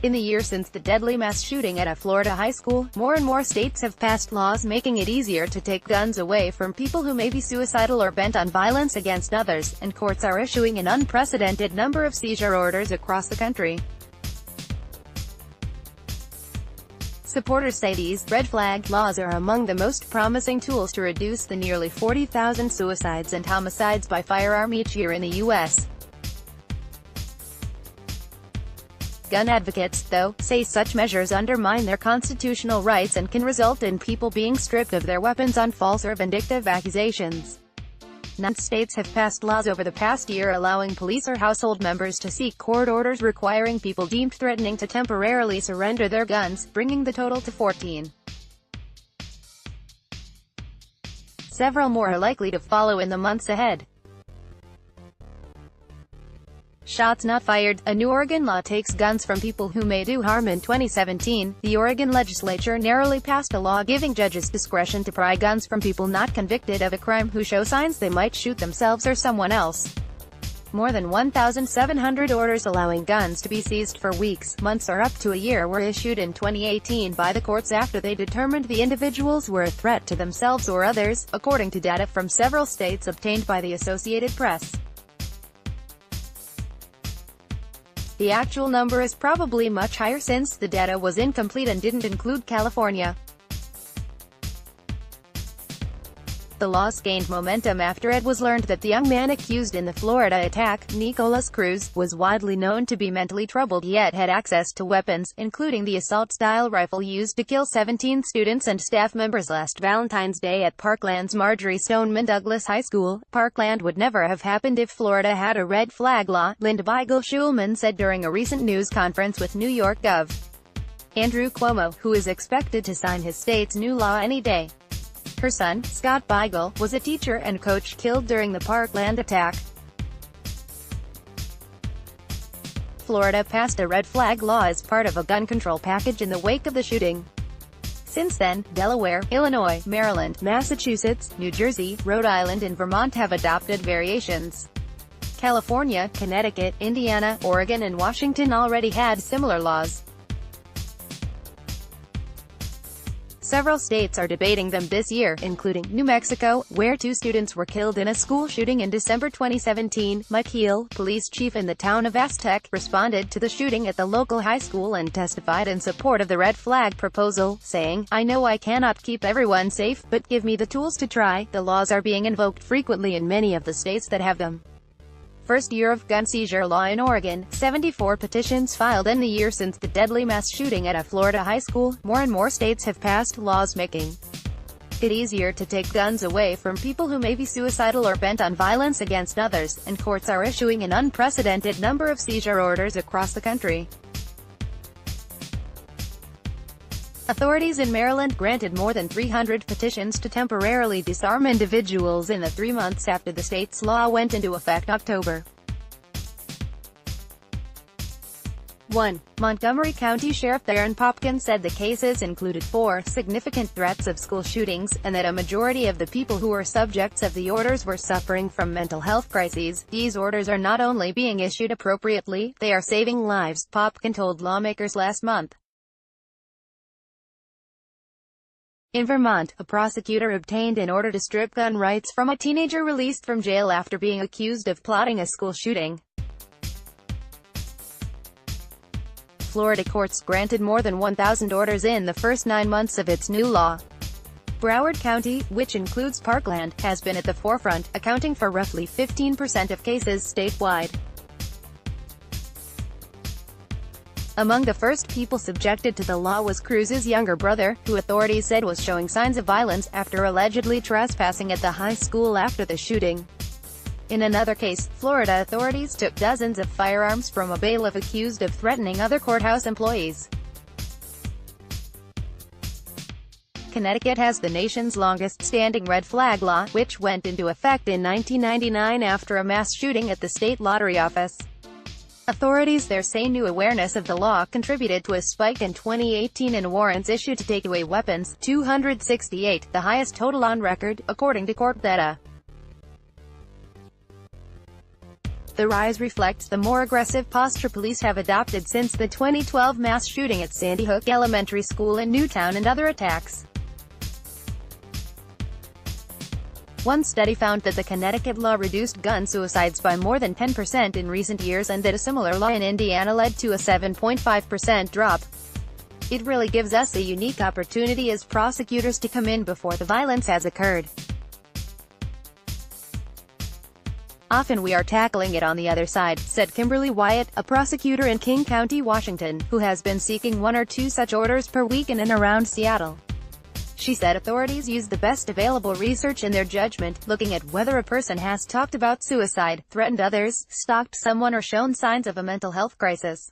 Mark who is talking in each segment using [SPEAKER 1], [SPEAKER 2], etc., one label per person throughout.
[SPEAKER 1] In the year since the deadly mass shooting at a Florida high school, more and more states have passed laws making it easier to take guns away from people who may be suicidal or bent on violence against others, and courts are issuing an unprecedented number of seizure orders across the country. Supporters say these red flag laws are among the most promising tools to reduce the nearly 40,000 suicides and homicides by firearm each year in the U.S. Gun advocates, though, say such measures undermine their constitutional rights and can result in people being stripped of their weapons on false or vindictive accusations. 9 states have passed laws over the past year allowing police or household members to seek court orders requiring people deemed threatening to temporarily surrender their guns, bringing the total to 14. Several more are likely to follow in the months ahead. Shots not fired. A new Oregon law takes guns from people who may do harm. In 2017, the Oregon legislature narrowly passed a law giving judges discretion to pry guns from people not convicted of a crime who show signs they might shoot themselves or someone else. More than 1,700 orders allowing guns to be seized for weeks, months or up to a year were issued in 2018 by the courts after they determined the individuals were a threat to themselves or others, according to data from several states obtained by the Associated Press. The actual number is probably much higher since the data was incomplete and didn't include California. The laws gained momentum after it was learned that the young man accused in the Florida attack, Nicholas Cruz, was widely known to be mentally troubled yet had access to weapons, including the assault-style rifle used to kill 17 students and staff members last Valentine's Day at Parkland's Marjorie Stoneman Douglas High School. Parkland would never have happened if Florida had a red flag law, Linda Beigel-Schulman said during a recent news conference with New York Gov. Andrew Cuomo, who is expected to sign his state's new law any day. Her son, Scott Beigel, was a teacher and coach killed during the Parkland attack. Florida passed a red flag law as part of a gun control package in the wake of the shooting. Since then, Delaware, Illinois, Maryland, Massachusetts, New Jersey, Rhode Island and Vermont have adopted variations. California, Connecticut, Indiana, Oregon and Washington already had similar laws. Several states are debating them this year, including New Mexico, where 2 students were killed in a school shooting in December 2017. Mike Heel, police chief in the town of Aztec, responded to the shooting at the local high school and testified in support of the red flag proposal, saying, "I know I cannot keep everyone safe, but give me the tools to try." The laws are being invoked frequently in many of the states that have them. First year of gun seizure law in Oregon, 74 petitions filed in the year since the deadly mass shooting at a Florida high school. More and more states have passed laws making it easier to take guns away from people who may be suicidal or bent on violence against others, and courts are issuing an unprecedented number of seizure orders across the country. Authorities in Maryland granted more than 300 petitions to temporarily disarm individuals in the 3 months after the state's law went into effect October 1. Montgomery County Sheriff Darren Popkin said the cases included 4 significant threats of school shootings, and that a majority of the people who were subjects of the orders were suffering from mental health crises. These orders are not only being issued appropriately, they are saving lives, Popkin told lawmakers last month. In Vermont, a prosecutor obtained an order to strip gun rights from a teenager released from jail after being accused of plotting a school shooting. Florida courts granted more than 1,000 orders in the first 9 months of its new law. Broward County, which includes Parkland, has been at the forefront, accounting for roughly 15% of cases statewide. Among the first people subjected to the law was Cruz's younger brother, who authorities said was showing signs of violence after allegedly trespassing at the high school after the shooting. In another case, Florida authorities took dozens of firearms from a bailiff accused of threatening other courthouse employees. Connecticut has the nation's longest-standing red flag law, which went into effect in 1999 after a mass shooting at the state lottery office. Authorities there say new awareness of the law contributed to a spike in 2018 in warrants issued to take away weapons, 268, the highest total on record, according to court data. The rise reflects the more aggressive posture police have adopted since the 2012 mass shooting at Sandy Hook Elementary School in Newtown and other attacks. One study found that the Connecticut law reduced gun suicides by more than 10% in recent years, and that a similar law in Indiana led to a 7.5% drop. It really gives us a unique opportunity as prosecutors to come in before the violence has occurred. Often we are tackling it on the other side, said Kimberly Wyatt, a prosecutor in King County, Washington, who has been seeking 1 or 2 such orders per week in and around Seattle. She said authorities use the best available research in their judgment, looking at whether a person has talked about suicide, threatened others, stalked someone, or shown signs of a mental health crisis.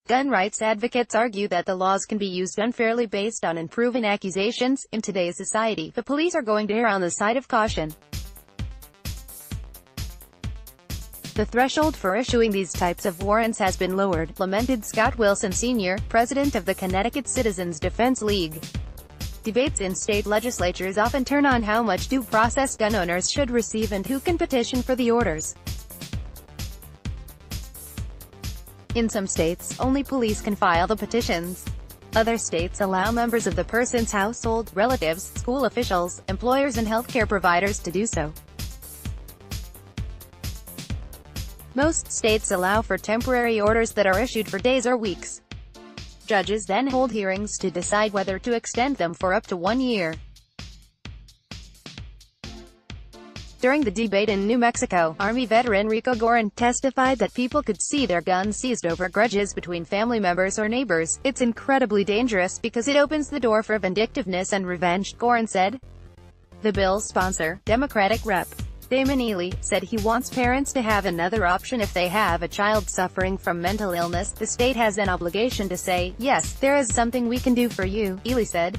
[SPEAKER 1] Gun rights advocates argue that the laws can be used unfairly based on unproven accusations. In today's society, the police are going to err on the side of caution. The threshold for issuing these types of warrants has been lowered, lamented Scott Wilson Sr., president of the Connecticut Citizens Defense League. Debates in state legislatures often turn on how much due process gun owners should receive and who can petition for the orders. In some states, only police can file the petitions. Other states allow members of the person's household, relatives, school officials, employers and healthcare providers to do so. Most states allow for temporary orders that are issued for days or weeks. Judges then hold hearings to decide whether to extend them for up to 1 year. During the debate in New Mexico, Army veteran Rico Gorin testified that people could see their guns seized over grudges between family members or neighbors. It's incredibly dangerous because it opens the door for vindictiveness and revenge, Gorin said. The bill's sponsor, Democratic Rep. Damon Ely, said he wants parents to have another option if they have a child suffering from mental illness. The state has an obligation to say, yes, there is something we can do for you, Ely said.